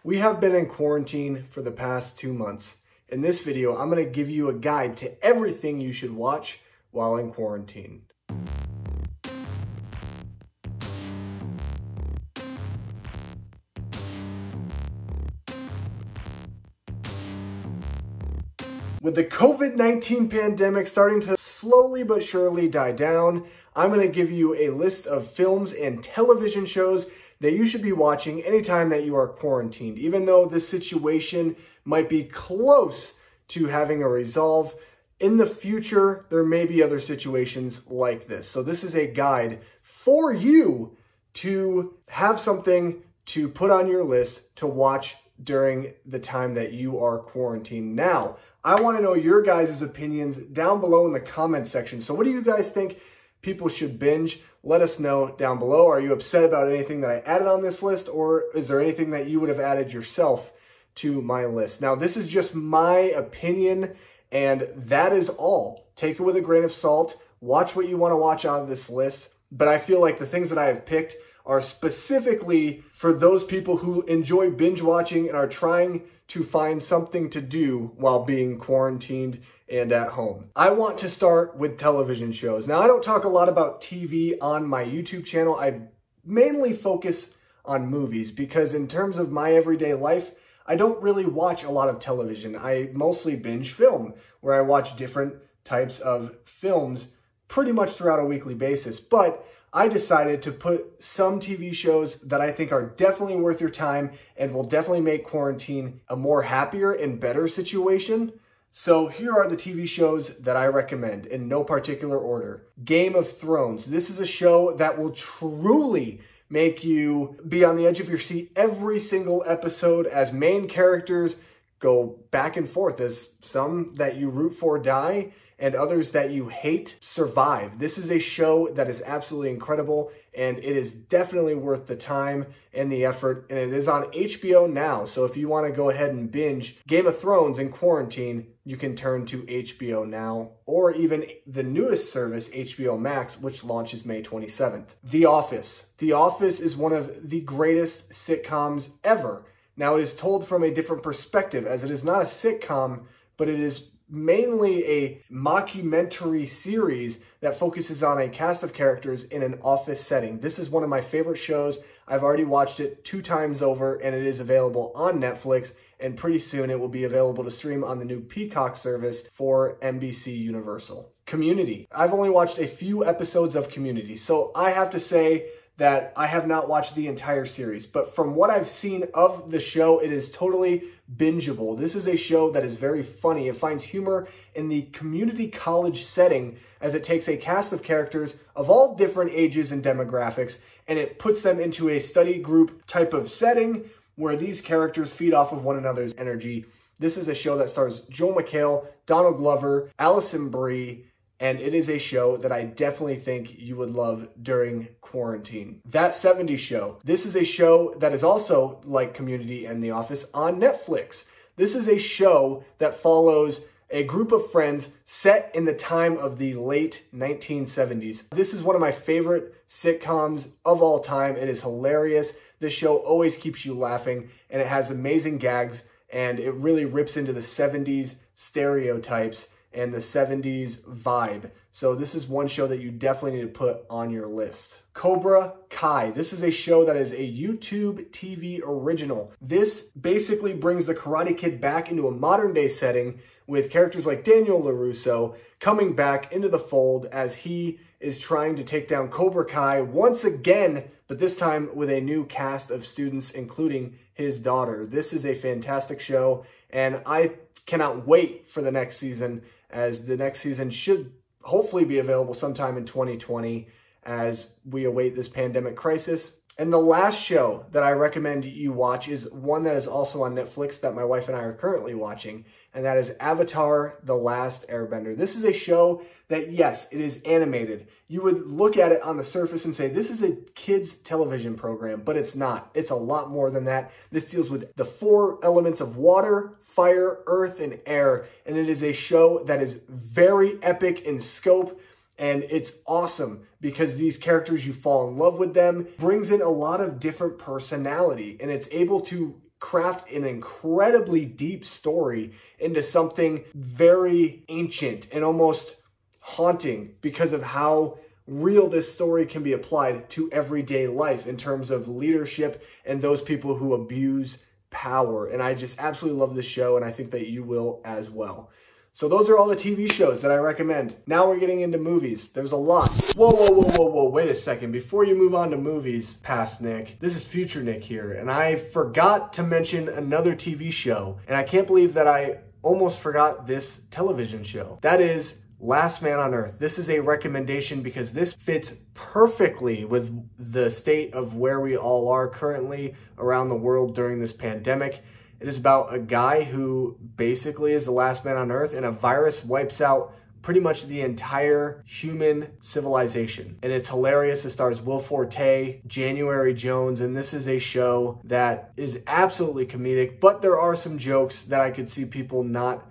We have been in quarantine for the past 2 months. In this video, I'm going to give you a guide to everything you should watch while in quarantine. With the COVID-19 pandemic starting to slowly but surely die down, I'm going to give you a list of films and television shows that you should be watching anytime that you are quarantined. Even though this situation might be close to having a resolve, in the future, there may be other situations like this. So this is a guide for you to have something to put on your list to watch during the time that you are quarantined. Now, I want to know your guys' opinions down below in the comment section. So what do you guys think people should binge? Let us know down below. Are you upset about anything that I added on this list, or is there anything that you would have added yourself to my list? Now, this is just my opinion, and that is all. Take it with a grain of salt. Watch what you want to watch out of this list, but I feel like the things that I have picked are specifically for those people who enjoy binge watching and are trying to find something to do while being quarantined and at home. I want to start with television shows. Now, I don't talk a lot about TV on my YouTube channel. I mainly focus on movies because in terms of my everyday life, I don't really watch a lot of television. I mostly binge film, where I watch different types of films pretty much throughout a weekly basis. But I decided to put some TV shows that I think are definitely worth your time and will definitely make quarantine a more happier and better situation. So here are the TV shows that I recommend in no particular order. Game of Thrones. This is a show that will truly make you be on the edge of your seat every single episode as main characters go back and forth, as some that you root for die and others that you hate survive. This is a show that is absolutely incredible, and it is definitely worth the time and the effort, and it is on HBO now. So if you want to go ahead and binge Game of Thrones in quarantine, you can turn to HBO now, or even the newest service, HBO Max, which launches May 27th. The Office. The Office is one of the greatest sitcoms ever. Now, it is told from a different perspective, as it is not a sitcom, but it is mainly a mockumentary series that focuses on a cast of characters in an office setting. This is one of my favorite shows. I've already watched it 2 times over, and it is available on Netflix, and pretty soon it will be available to stream on the new Peacock service for NBC Universal. Community. I've only watched a few episodes of Community, so I have to say that I have not watched the entire series, but from what I've seen of the show, it is totally bingeable. This is a show that is very funny. It finds humor in the community college setting as it takes a cast of characters of all different ages and demographics, and it puts them into a study group type of setting where these characters feed off of one another's energy. This is a show that stars Joel McHale, Donald Glover, Allison Brie, and it is a show that I definitely think you would love during quarantine. That 70s Show. This is a show that is also like Community and The Office on Netflix. This is a show that follows a group of friends set in the time of the late 1970s. This is one of my favorite sitcoms of all time. It is hilarious. This show always keeps you laughing, and it has amazing gags, and it really rips into the 70s stereotypes and the 70s vibe. So this is one show that you definitely need to put on your list. Cobra Kai. This is a show that is a YouTube TV original. This basically brings the Karate Kid back into a modern day setting with characters like Daniel LaRusso coming back into the fold as he is trying to take down Cobra Kai once again, but this time with a new cast of students, including his daughter. This is a fantastic show, and I cannot wait for the next season, as the next season should hopefully be available sometime in 2020 as we await this pandemic crisis. And the last show that I recommend you watch is one that is also on Netflix that my wife and I are currently watching, and that is Avatar: The Last Airbender. This is a show that, yes, it is animated. You would look at it on the surface and say, this is a kid's television program, but it's not. It's a lot more than that. This deals with the 4 elements of water, fire, earth, and air, and it is a show that is very epic in scope, and it's awesome because these characters, you fall in love with them, brings in a lot of different personality, and it's able to craft an incredibly deep story into something very ancient and almost haunting because of how real this story can be applied to everyday life in terms of leadership and those people who abuse power. And I just absolutely love this show, and I think that you will as well. So those are all the TV shows that I recommend. Now we're getting into movies. There's a lot. Whoa, wait a second. Before you move on to movies, past Nick, this is future Nick here, and I forgot to mention another TV show, and I can't believe that I almost forgot this television show. That is Last Man on Earth. This is a recommendation because this fits perfectly with the state of where we all are currently around the world during this pandemic. It is about a guy who basically is the last man on Earth, and a virus wipes out pretty much the entire human civilization. And it's hilarious. It stars Will Forte, January Jones, and this is a show that is absolutely comedic, but there are some jokes that I could see people not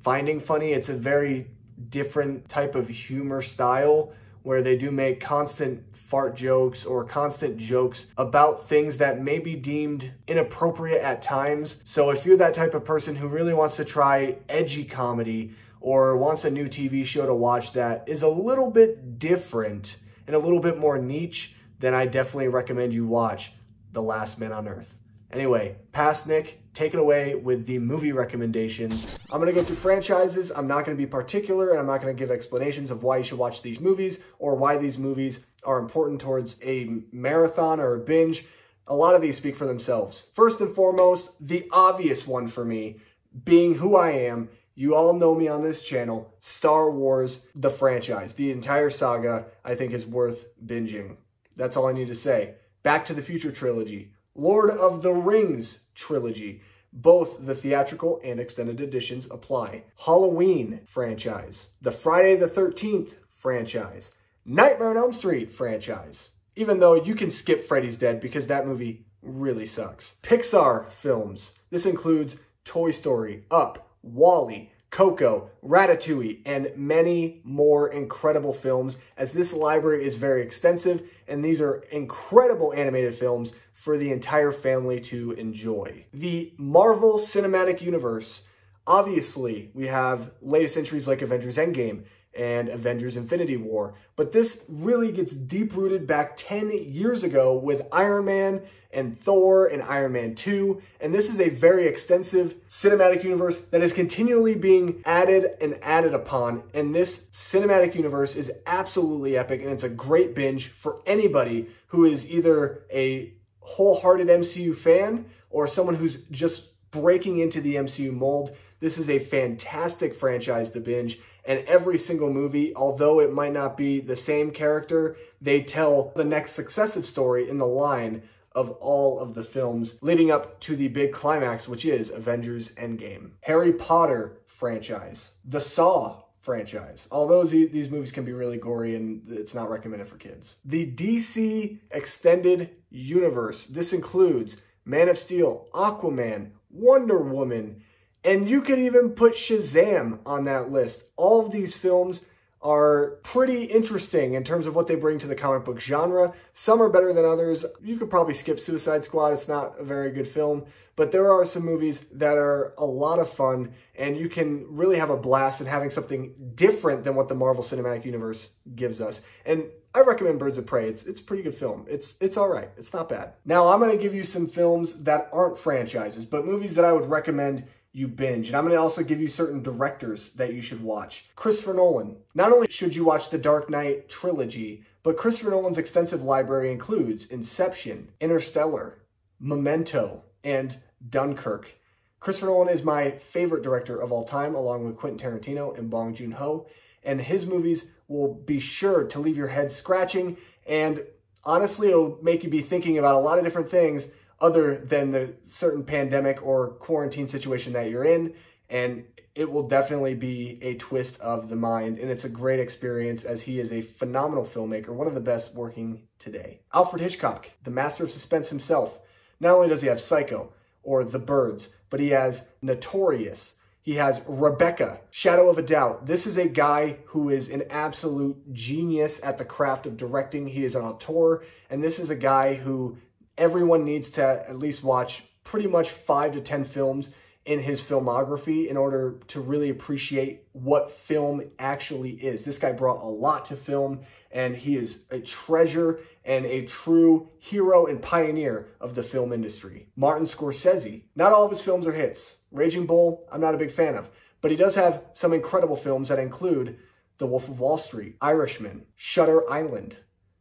finding funny. It's a very different type of humor style where they do make constant fart jokes or constant jokes about things that may be deemed inappropriate at times. So if you're that type of person who really wants to try edgy comedy or wants a new TV show to watch that is a little bit different and a little bit more niche, then I definitely recommend you watch The Last Man on Earth. Anyway, past Nick, take it away with the movie recommendations. I'm going to go through franchises. I'm not going to be particular, and I'm not going to give explanations of why you should watch these movies or why these movies are important towards a marathon or a binge. A lot of these speak for themselves. First and foremost, the obvious one for me, being who I am. You all know me on this channel. Star Wars, the franchise, the entire saga, I think is worth binging. That's all I need to say. Back to the Future trilogy. Lord of the Rings trilogy. Both the theatrical and extended editions apply. Halloween franchise. The Friday the 13th franchise. Nightmare on Elm Street franchise. Even though you can skip Freddy's Dead because that movie really sucks. Pixar films. This includes Toy Story, Up, WALL-E, Coco, Ratatouille, and many more incredible films, as this library is very extensive, and these are incredible animated films for the entire family to enjoy. The Marvel Cinematic Universe. Obviously, we have latest entries like Avengers Endgame and Avengers Infinity War, but this really gets deep-rooted back 10 years ago with Iron Man and Thor and Iron Man 2, and this is a very extensive cinematic universe that is continually being added and added upon, and this cinematic universe is absolutely epic, and it's a great binge for anybody who is either a wholehearted MCU fan or someone who's just breaking into the MCU mold. This is a fantastic franchise to binge, and every single movie, although it might not be the same character, they tell the next successive story in the line of all of the films leading up to the big climax, which is Avengers Endgame. Harry Potter franchise. The Saw franchise. Although these movies can be really gory and it's not recommended for kids. The DC Extended Universe. This includes Man of Steel, Aquaman, Wonder Woman, and you could even put Shazam on that list. All of these films are pretty interesting in terms of what they bring to the comic book genre. Some are better than others. You could probably skip Suicide Squad. It's not a very good film, but there are some movies that are a lot of fun, and you can really have a blast in having something different than what the Marvel Cinematic Universe gives us. And I recommend Birds of Prey. It's a pretty good film. It's all right. It's not bad. Now, I'm going to give you some films that aren't franchises, but movies that I would recommend you binge. And I'm going to also give you certain directors that you should watch. Christopher Nolan. Not only should you watch the Dark Knight trilogy, but Christopher Nolan's extensive library includes Inception, Interstellar, Memento, and Dunkirk. Christopher Nolan is my favorite director of all time, along with Quentin Tarantino and Bong Joon-ho, and his movies will be sure to leave your head scratching, and honestly, it'll make you be thinking about a lot of different things other than the certain pandemic or quarantine situation that you're in, and it will definitely be a twist of the mind, and it's a great experience as he is a phenomenal filmmaker, one of the best working today. Alfred Hitchcock, the master of suspense himself. Not only does he have Psycho or The Birds, but he has Notorious. He has Rebecca, Shadow of a Doubt. This is a guy who is an absolute genius at the craft of directing. He is an auteur, and this is a guy who everyone needs to at least watch pretty much 5 to 10 films in his filmography in order to really appreciate what film actually is. This guy brought a lot to film, and he is a treasure and a true hero and pioneer of the film industry. Martin Scorsese. Not all of his films are hits. Raging Bull, I'm not a big fan of, but he does have some incredible films that include The Wolf of Wall Street, Irishman, Shutter Island.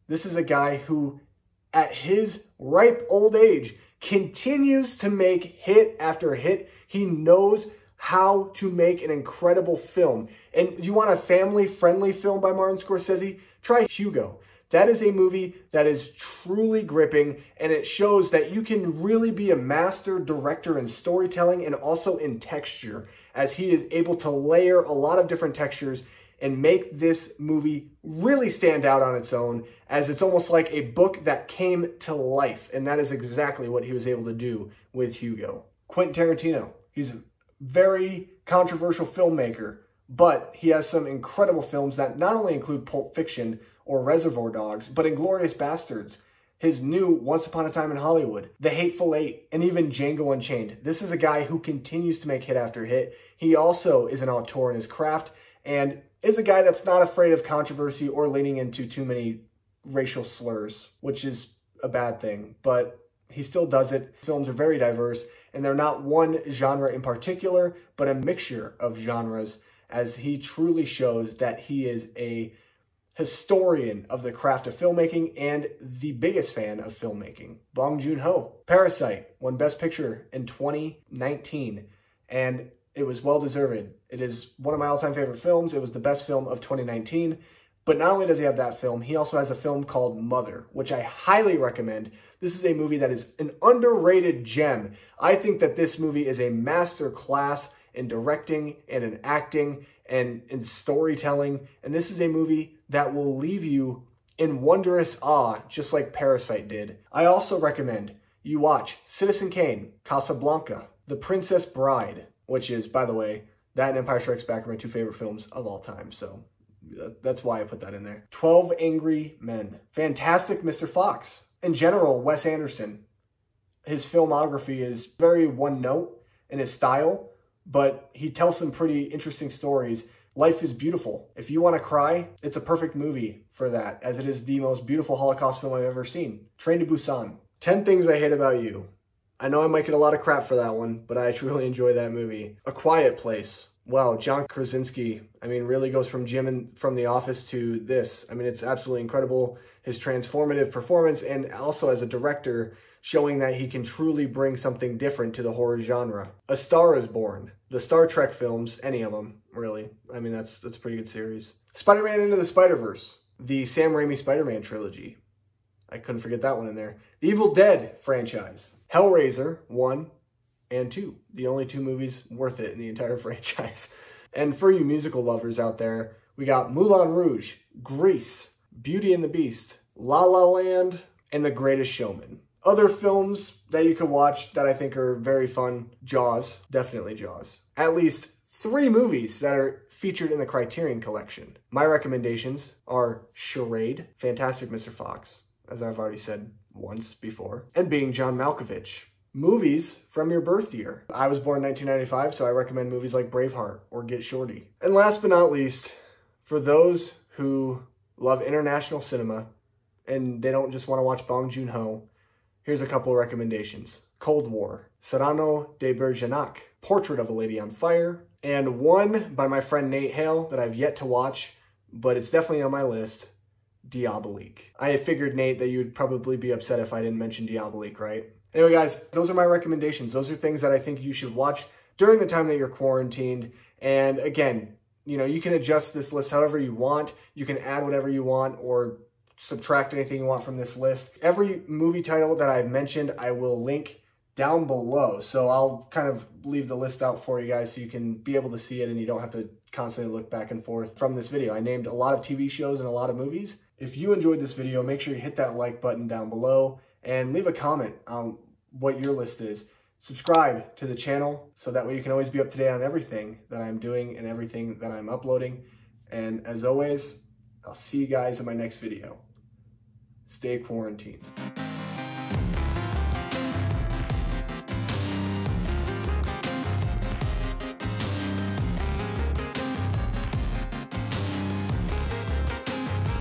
This is a guy who, at his ripe old age, continues to make hit after hit. He knows how to make an incredible film. And you want a family-friendly film by Martin Scorsese? Try Hugo. That is a movie that is truly gripping, and it shows that you can really be a master director in storytelling and also in texture, as he is able to layer a lot of different textures and make this movie really stand out on its own, as it's almost like a book that came to life. And that is exactly what he was able to do with Hugo. Quentin Tarantino. He's a very controversial filmmaker, but he has some incredible films that not only include Pulp Fiction or Reservoir Dogs, but Inglourious Bastards, his new Once Upon a Time in Hollywood, The Hateful Eight, and even Django Unchained. This is a guy who continues to make hit after hit. He also is an auteur in his craft and is a guy that's not afraid of controversy or leaning into too many racial slurs, which is a bad thing, but he still does it. Films are very diverse, and they're not one genre in particular, but a mixture of genres, as he truly shows that he is a historian of the craft of filmmaking and the biggest fan of filmmaking. Bong Joon-ho. Parasite won Best Picture in 2019, and it was well-deserved. It is one of my all-time favorite films. It was the best film of 2019. But not only does he have that film, he also has a film called Mother, which I highly recommend. This is a movie that is an underrated gem. I think that this movie is a master class in directing and in acting and in storytelling. And this is a movie that will leave you in wondrous awe, just like Parasite did. I also recommend you watch Citizen Kane, Casablanca, The Princess Bride, which is, by the way, that and Empire Strikes Back are my two favorite films of all time. So that's why I put that in there. 12 Angry Men. Fantastic Mr. Fox. In general, Wes Anderson, his filmography is very one note in his style, but he tells some pretty interesting stories. Life is Beautiful. If you want to cry, it's a perfect movie for that, as it is the most beautiful Holocaust film I've ever seen. Train to Busan. 10 Things I Hate About You. I know I might get a lot of crap for that one, but I truly enjoy that movie. A Quiet Place. Wow, John Krasinski, I mean, really goes from Jim and from The Office to this. I mean, it's absolutely incredible, his transformative performance, and also as a director, showing that he can truly bring something different to the horror genre. A Star is Born. The Star Trek films, any of them, really. I mean, that's a pretty good series. Spider-Man Into the Spider-Verse. The Sam Raimi Spider-Man trilogy. I couldn't forget that one in there. The Evil Dead franchise. Hellraiser 1 and 2. The only two movies worth it in the entire franchise. And for you musical lovers out there, we got Moulin Rouge, Grease, Beauty and the Beast, La La Land, and The Greatest Showman. Other films that you could watch that I think are very fun. Jaws, definitely Jaws. At least 3 movies that are featured in the Criterion Collection. My recommendations are Charade, Fantastic Mr. Fox, as I've already said once before, and Being John Malkovich. Movies from your birth year. I was born in 1995, so I recommend movies like Braveheart or Get Shorty. And last but not least, for those who love international cinema and they don't just want to watch Bong Joon-ho, here's a couple of recommendations. Cold War, Cyrano de Bergerac, Portrait of a Lady on Fire, and one by my friend Nate Hale that I've yet to watch, but it's definitely on my list, Diabolique. I figured, Nate, that you'd probably be upset if I didn't mention Diabolique, right? Anyway, guys, those are my recommendations. Those are things that I think you should watch during the time that you're quarantined. And again, you know, you can adjust this list however you want. You can add whatever you want or subtract anything you want from this list. Every movie title that I've mentioned, I will link down below. So I'll kind of leave the list out for you guys so you can be able to see it and you don't have to constantly look back and forth from this video. I named a lot of TV shows and a lot of movies. If you enjoyed this video, make sure you hit that like button down below and leave a comment on what your list is. Subscribe to the channel so that way you can always be up to date on everything that I'm doing and everything that I'm uploading. And as always, I'll see you guys in my next video. Stay quarantined.